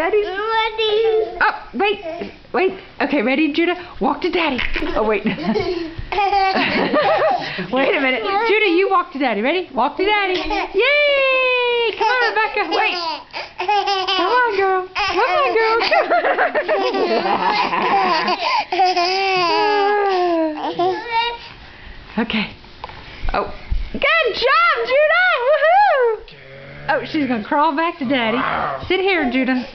Ready? Oh, wait. Wait. Okay, ready, Judah? Walk to Daddy. Oh, wait. Wait a minute. Judah, you walk to Daddy. Ready? Walk to Daddy. Yay! Come on, Rebecca. Wait. Come on, girl. Come on, girl. Okay. Oh. Good job, Judah! Woohoo! Oh, she's going to crawl back to Daddy. Sit here, Judah.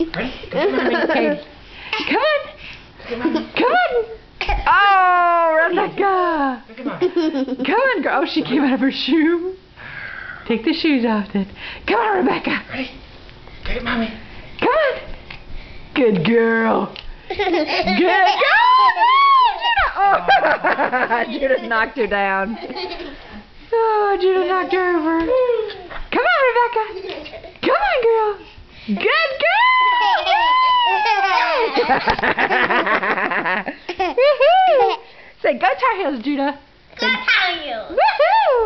Okay. Come on. Come on. Oh, Rebecca. Come on, girl. Oh, she came out of her shoe. Take the shoes off then. Come on, Rebecca. Ready? Take it, Mommy. Come on. Good girl. Good girl. Oh, Judah knocked her down. Oh, Judah knocked her over. Come on, Rebecca. Come on, girl. Good girl. Say, go Tar Heels, Judah. Go Tar Heels. Woohoo!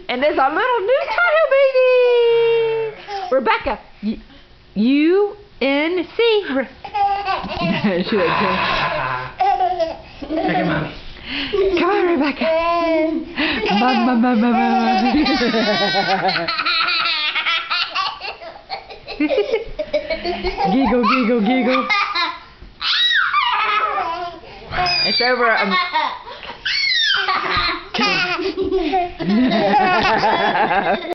And there's our little new Tar Heel baby. Rebecca, U-N-C. She like Take it, Mommy. Come on, Rebecca. Mama. Giggle, giggle, giggle. It's over.